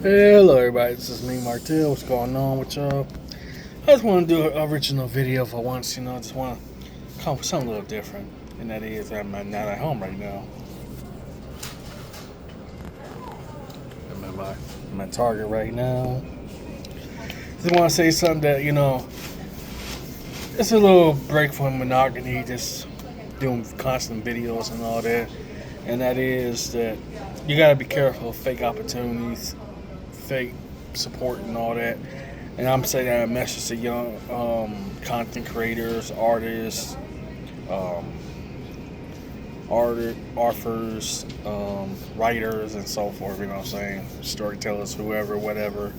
Hello everybody, this is me Martel. What's going on with y'all? I just want to do an original video for once, I just want to come with something a little different. And that is, I'm not at home right now. I'm at Target right now. Just want to say something that, it's a little break from monotony, just doing constant videos and all that. And that is that you got to be careful of fake opportunities, fake support and all that. And I'm saying that a message to young content creators, artists, authors, writers, and so forth. You know what I'm saying? Storytellers, whoever, whatever.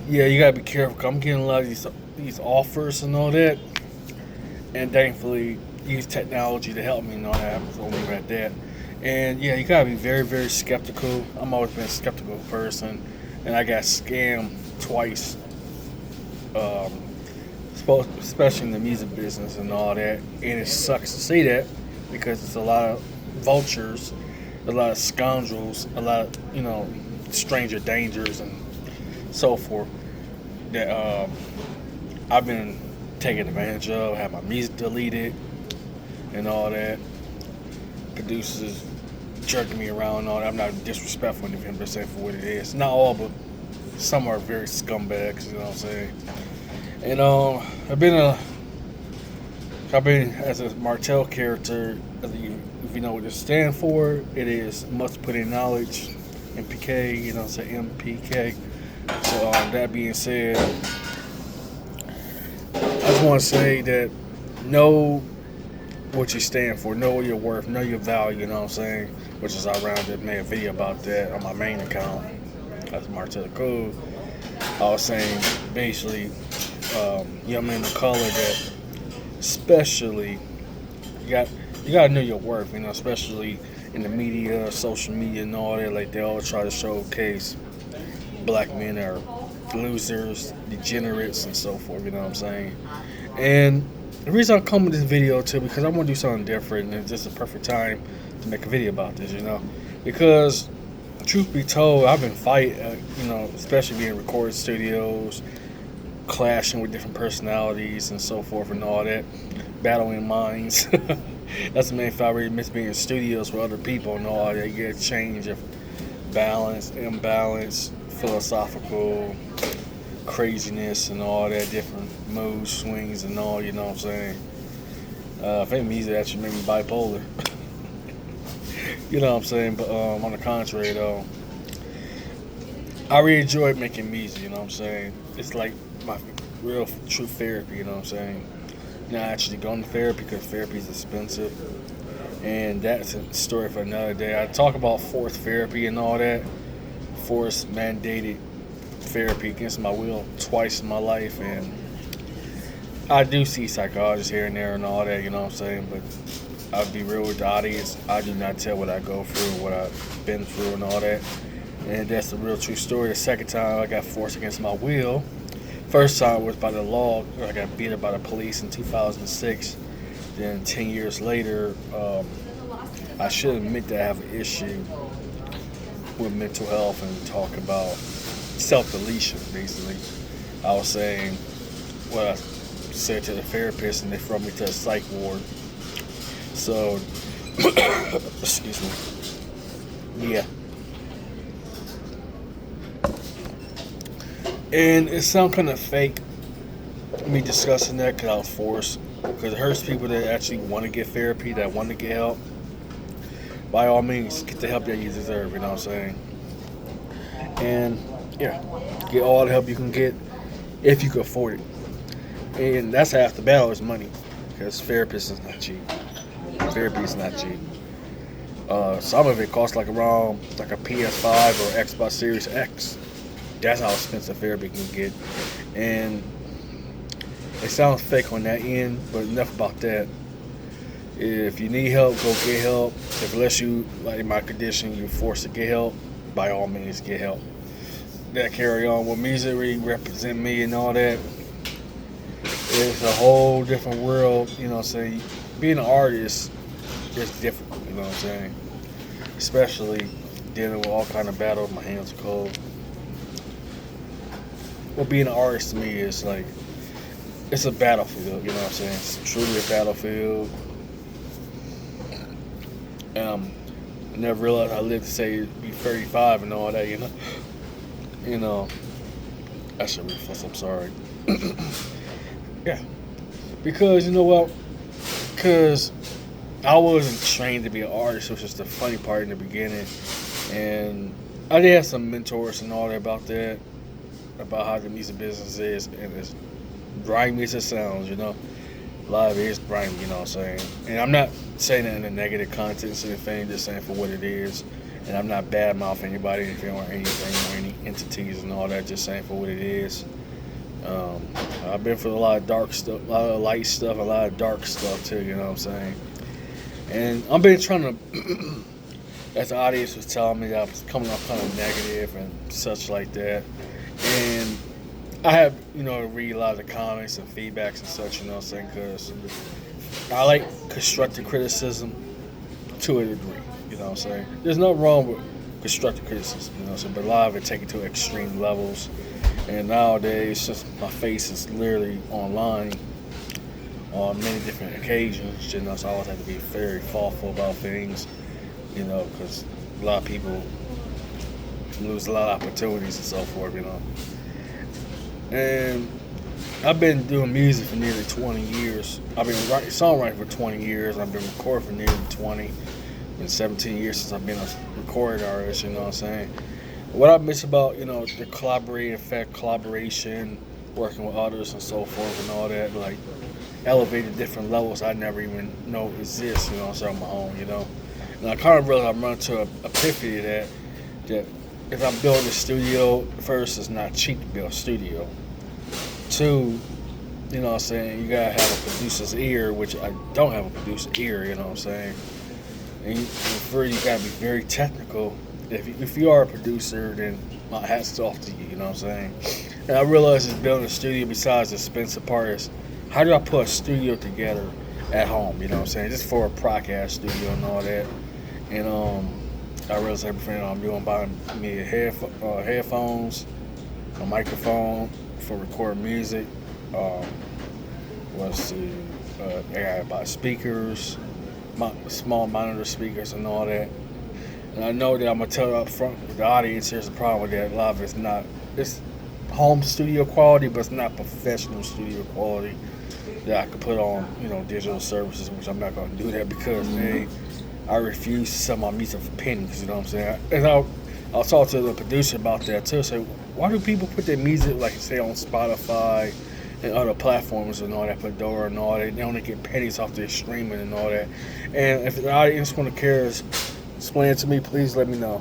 Yeah, you gotta be careful. I'm getting a lot of these offers and all that, and thankfully use technology to help me. I'll leave it at that. And yeah, you gotta be very, very skeptical. I'm always been a skeptical person, and I got scammed twice, especially in the music business and all that. And it sucks to see that because it's a lot of vultures, a lot of scoundrels, a lot of stranger dangers and so forth that I've been taken advantage of. Have my music deleted and all that. Producers jerking me around and all that. I'm not disrespectful to him, but saying for what it is. Not all, but some are very scumbags. You know what I'm saying? And I've been as a Martell character. If you know what it stands for, it is must put in knowledge. MPK. You know, say MPK. So that being said, I just want to say that know what you stand for, know your worth, know your value, you know what I'm saying? Which is ironic that I made a video about that on my main account. That's Martell Code. I was saying basically, young men of color that especially you gotta know your worth, especially in the media, social media and all that. Like they all try to showcase black men are losers, degenerates and so forth, you know what I'm saying? And the reason I come with this video too, because I want to do something different, and it's just a perfect time to make a video about this, because truth be told, I've been fighting, especially being in recording studios, clashing with different personalities and so forth and all that, battling minds. That's the main thing. I really miss being in studios with other people and all that. You get a change of balance, imbalance, philosophical craziness and all that, different mood swings and all, you know what I'm saying? I think music actually made me bipolar. You know what I'm saying? But on the contrary though, I really enjoy making music, you know what I'm saying? It's like my real true therapy, you know what I'm saying? Not actually going to therapy because therapy is expensive. And that's a story for another day. I talk about forced therapy and all that. Forced mandated therapy against my will twice in my life, and I do see psychologists here and there and all that, you know what I'm saying, but I'll be real with the audience. I do not tell what I go through, what I've been through and all that, and that's the real true story. The second time I got forced against my will, first time was by the law. I got beat up by the police in 2006. Then 10 years later, I should admit that I have an issue with mental health and talk about self-deletion, basically. I was saying what I said to the therapist, and they threw me to a psych ward. So, excuse me. Yeah. And it sounds kind of fake, me discussing that, because I was forced. Because it hurts people that actually want to get therapy, that want to get help. By all means, get the help that you deserve, you know what I'm saying? And yeah, get all the help you can get if you can afford it. And that's half the battle is money, because therapy is not cheap. Therapy is not cheap. Some of it costs around a PS5 or Xbox Series X. That's how expensive therapy can get. And it sounds fake on that end, but enough about that. If you need help, go get help. If unless you, like in my condition, you're forced to get help, by all means get help. That carry on with misery, represent me and all that. It's a whole different world, you know what I'm saying? Being an artist is difficult, you know what I'm saying? Especially dealing with all kind of battles. My hands are cold. Well, being an artist to me is like it's a battlefield. You know what I'm saying? It's truly a battlefield. I never realized I lived to say be 35 and all that. You know. I should ruthless. I'm sorry. Yeah, because you know what? Because I wasn't trained to be an artist, which is the funny part in the beginning. And I did have some mentors and all that about how the music business is, and as grimy as it sounds, live is grimy, you know what I'm saying? And I'm not saying that in a negative context or anything, just saying for what it is. And I'm not bad mouth anybody, anything or any entities and all that, just saying for what it is. I've been through a lot of dark stuff, a lot of light stuff, a lot of dark stuff too, you know what I'm saying? And I've been trying to, as the audience was telling me, that I was coming off kind of negative and such like that. And I have, read a lot of the comments and feedbacks and such, you know what I'm saying? Because I like constructive criticism to a degree, you know what I'm saying? There's nothing wrong with constructive criticism, you know what I'm saying? But a lot of it taken to extreme levels. And nowadays, just my face is literally online on many different occasions, so I always have to be very thoughtful about things, because a lot of people lose a lot of opportunities and so forth, And I've been doing music for nearly 20 years. I've been songwriting for 20 years. I've been recording for nearly 20. Been 17 years since I've been a recording artist, you know what I'm saying? What I miss about, the collaborating effect, collaboration, working with others and so forth and all that, like elevated different levels I never even know exist, you know what I'm saying, on my own, And I kind of realized I'm running to an epiphany that if I'm building a studio, first, it's not cheap to build a studio. Two, you know what I'm saying, you gotta have a producer's ear, which I don't have a producer's ear, you know what I'm saying. And three, you gotta be very technical. If you are a producer, then my hat's off to you, you know what I'm saying? And I realized just building a studio, besides the expensive part, is how do I put a studio together at home, you know what I'm saying? Just for a podcast studio and all that. And I realized everything I'm doing, buying me headphones, a microphone for recording music. I gotta buy speakers, small monitor speakers and all that. And I know that I'm gonna tell up front with the audience, here's the problem with that. A lot of it's home studio quality, but it's not professional studio quality that I could put on, digital services, which I'm not gonna do that because I refuse to sell my music for pennies, you know what I'm saying? And I'll talk to the producer about that too. Say, why do people put their music, like say, on Spotify and other platforms and all that, Pandora and all that? They only get pennies off their streaming and all that. And if the audience want to care, explain it to me, please let me know.